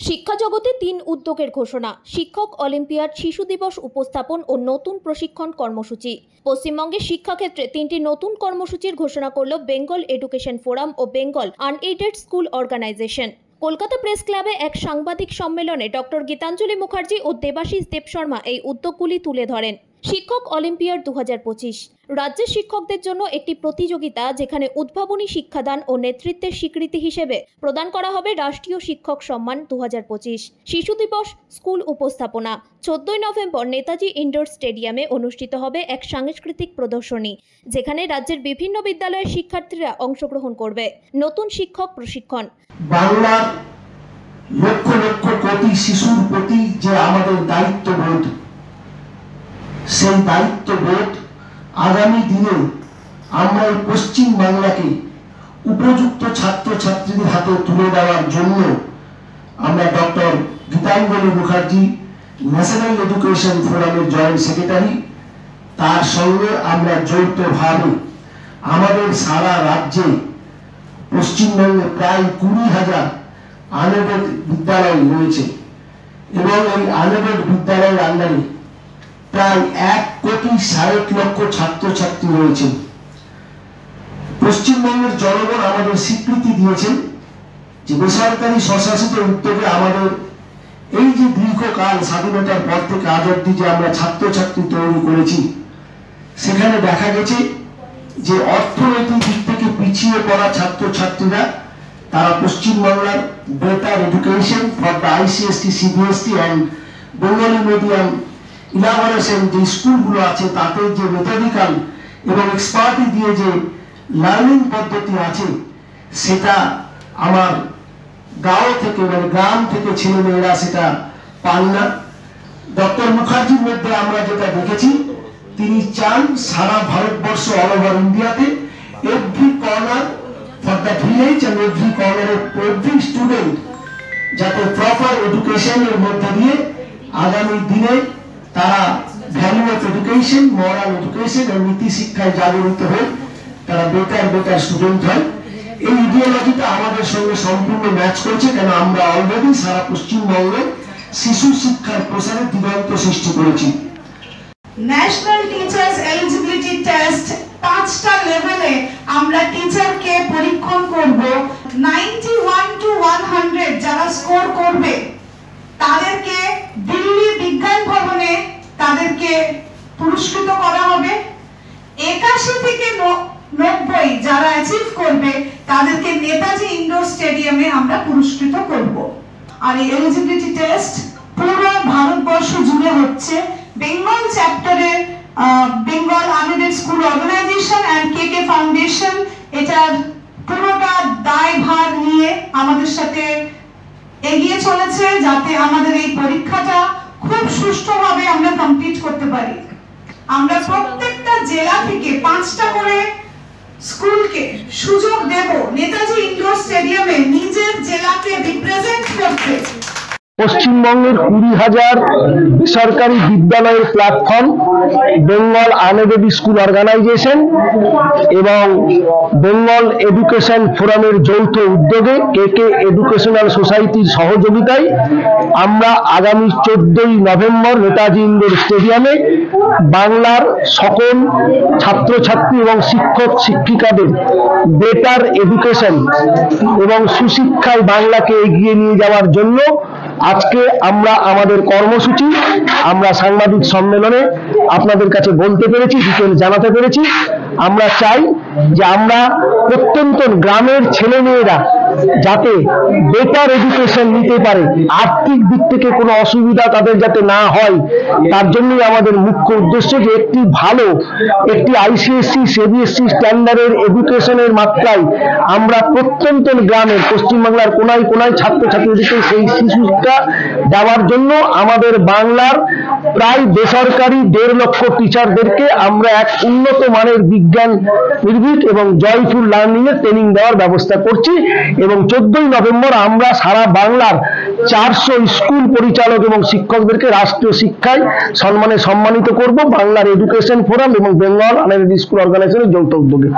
শিক্ষা জগতে ৩ উদ্যোগের ঘোষণা। শিক্ষক অলিম্পিয়াড, শিশু দিবস উপস্থাপন ও নতুন প্রশিক্ষণ কর্মসূচি। পশ্চিমবঙ্গে শিক্ষাক্ষেত্রে ৩টি নতুন কর্মসূচির ঘোষণা করল বেঙ্গল এডুকেশন ফোরাম ও Bengal unaided school organisation. Kolkata press ক্লাবে এক সাংবাদিক সম্মেলনে ডক্টর গীতাঞ্জলি মুখার্জি ও দেবাশিস দেবশর্মা এই উদ্যোগগুলি তুলে ধরেন। শিক্ষক অলিম্পিয়াড 2025 রাজ্যের শিক্ষকদের জন্য একটি প্রতিযোগিতা, যেখানে উদ্ভাবনী শিক্ষাদান ও নেতৃত্বের স্বীকৃতি হিসেবে প্রদান করা হবে রাষ্ট্রীয় শিক্ষক সম্মান 2025। শিশু দিবস স্কুল উপস্থাপনা। 14 নভেম্বর নেতাজি ইনডোর স্টেডিয়ামে অনুষ্ঠিত হবে এক সাংস্কৃতিক প্রদর্শনী, যেখানে রাজ্যের বিভিন্ন বিদ্যালয়ের শিক্ষার্থীরা অংশগ্রহণ করবে। নতুন শিক্ষক প্রশিক্ষণ। বাংলার লক্ষ লক্ষ কোটি শিশুর প্রতি যে আমাদের দায়িত্ববোধ, সেই দায়িত্ববোধ আগামী দিনে আমরা এই পশ্চিম বাংলাকে উপযুক্ত ছাত্রছাত্রীদের হাতে তুলে দেওয়ার জন্য আমরা doctor Gitanjali Mukherjee, national education ফোরামের জয়েন্ট সেক্রেটারি, তার সঙ্গে আমরা যৌথভাবে আমাদের সারা রাজ্যে পশ্চিমবঙ্গে প্রায় 20,000 আনএডেড বিদ্যালয় রয়েছে এবং এই আনএডেড বিদ্যালয়ের আন্ডারে প্রায় 1,60,00,000 ছাত্রছাত্রী রয়েছে। পশ্চিমবঙ্গের জনগণ আমাদের স্বীকৃতি দিয়েছেন যে বেসরকারি স্বশাসিত উদ্যোগে আমাদের এই যে দীর্ঘকাল স্বাধীনতার পর থেকে আজ অব্দি যে আমরা ছাত্রছাত্রী তৈরি করেছি, সেখানে দেখা গেছে যে অর্থনৈতিক দিক থেকে পিছিয়ে পড়া ছাত্রছাত্রীরা তারা পশ্চিমবাংলার better education for the ICSE, CBSE and Bengali medium elaboration যে স্কুলগুলো আছে, তাতে যে মেথডিক্যাল এবং এক্সপার্টি দিয়ে যে লার্নিং পদ্ধতি আছে, সেটা আমার গাঁও থেকে মানে গ্রাম থেকে ছেলেমেয়েরা সেটা পান না। ডক্টর মুখার্জির মধ্যে আমরা যেটা দেখেছি, তিনি চান সারা ভারতবর্ষ, অল ওভার ইন্ডিয়াতে every corner for the village and every corner every student যাতে প্রপার এডুকেশনের মধ্যে দিয়ে আগামী দিনে তারা value of education, moral education এবং নীতি শিক্ষায় জাগরিত হয়ে তারা বেটার স্টুডেন্ট হয়। এই ইডিওলজিটা আমাদের সঙ্গে সম্পূর্ণ ম্যাচ করছে, কেন আমরা অলরেডি সারা পশ্চিমবঙ্গে শিশু শিক্ষার প্রসারে দিগন্ত সৃষ্টি করেছি। ন্যাশনাল টিচার্স এলিজিবিলিটি টেস্ট 5টা লেভেলে আমরা টিচারকে পরীক্ষণ করব। 91 to 100 যারা স্কোর করবে তাদেরকে দিল্লি বিজ্ঞান ভবনে তাদেরকে পুরস্কৃত করা হবে। 81 থেকে 90 যারা অ্যাচিভ করবে তাদেরকে নেতাজি ইনডোর স্টেডিয়ামে আমরা পুরস্কৃত করব। আর এই এলিজিবিলিটি টেস্ট পুরো ভারতবর্ষ জুড়ে হচ্ছে। বেঙ্গল চ্যাপ্টারে Bengal unaided school organization and KK foundation এটার পুরোটা দায়ভার নিয়ে আমাদের সাথে এগিয়ে চলেছে, যাতে আমাদের এই পরীক্ষাটা খুব সুষ্ঠুভাবে আমরা কমপ্লিট করতে পারি। আমরা প্রত্যেকটা জেলা থেকে 5টা করে স্কুলকে সুযোগ দেব নেতাজি ইনডোর স্টেডিয়ামে নিজের জেলাকে রিপ্রেজেন্ট করতে। পশ্চিমবঙ্গের 20,000 বেসরকারি বিদ্যালয়ের platform Bengal unaided school organization এবং বেঙ্গল এডুকেশন ফোরামের যৌথ উদ্যোগে KK এডুকেশনাল সোসাইটির সহযোগিতায় আমরা আগামী 14 নভেম্বর নেতাজি ইনডোর স্টেডিয়ামে বাংলার সকল ছাত্রছাত্রী এবং শিক্ষক শিক্ষিকাদের বেটার এডুকেশন এবং সুশিক্ষায় বাংলাকে এগিয়ে নিয়ে যাওয়ার জন্য আজকে আমরা আমাদের কর্মসূচি আমরা সাংবাদিক সম্মেলনে আপনাদের কাছে বলতে পেরেছি, ডিটেইলস জানাতে পেরেছি। আমরা চাই যে আমরা প্রত্যন্ত গ্রামের ছেলেমেয়েরা যাতে বেটার এডুকেশন নিতে পারে, আর্থিক দিক থেকে কোনো অসুবিধা তাদের যাতে না হয়, তার জন্যই আমাদের মুখ্য উদ্দেশ্য যে একটি ICSE, CBSE স্ট্যান্ডার্ডের এডুকেশনের মাত্রায় আমরা প্রত্যন্ত গ্রামের পশ্চিমবাংলার কোনায় কোনায় ছাত্রছাত্রীদেরকে সেই শিশুটা দেওয়ার জন্য আমাদের বাংলার প্রায় বেসরকারি 1.5 লক্ষ টিচারদেরকে আমরা এক উন্নত মানের বিজ্ঞান নির্ভীক এবং জয়ফুল লার্নিং এর ট্রেনিং দেওয়ার ব্যবস্থা করছি। এবং 14ই নভেম্বর আমরা সারা বাংলার 400 স্কুল পরিচালক এবং শিক্ষকদেরকে রাষ্ট্রীয় শিক্ষায় সম্মানিত করব বাংলার এডুকেশন ফোরাম এবং বেঙ্গল আনএডেড স্কুল অর্গানাইজেশনের যৌথ উদ্যোগে।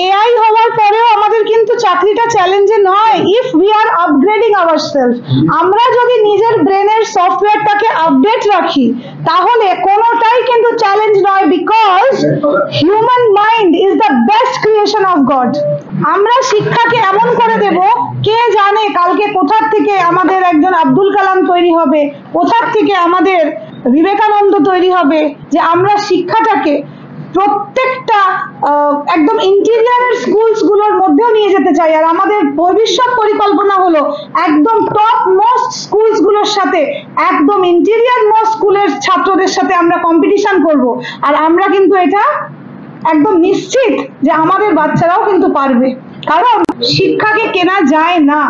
এআই হওয়ার পরেও আমাদের কিন্তু চাকরিটা চ্যালেঞ্জে নয়, if we are upgrading ourself. আমরা যদি নিজের ব্রেনের সফটওয়্যারটাকে আপডেট রাখি তাহলে কোনোটাই কিন্তু চ্যালেঞ্জ নয়, because human mind is the best creation of god. আমরা শিক্ষাকে এমন করে দেব, কে জানে কালকে কোথার থেকে আমাদের একজন আব্দুল কালাম তৈরি হবে, কোথার থেকে আমাদের বিবেকানন্দ তৈরি হবে, যে আমরা শিক্ষাটাকে প্রত্যেকটা একদম ইন্টেরিয়ারের স্কুলস গুলোর মধ্যেও নিয়ে যেতে চাই। আর আমাদের ভবিষ্যৎ পরিকল্পনা হলো একদম টপ মোস্ট স্কুলস গুলোর সাথে একদম ইন্টেরিয়ার মোস্ট স্কুলের ছাত্রদের সাথে আমরা কম্পিটিশন করব। আর আমরা কিন্তু এটা একদম নিশ্চিত যে আমাদের বাচ্চারাও কিন্তু পারবে, কারণ শিক্ষাকে কেনা যায় না।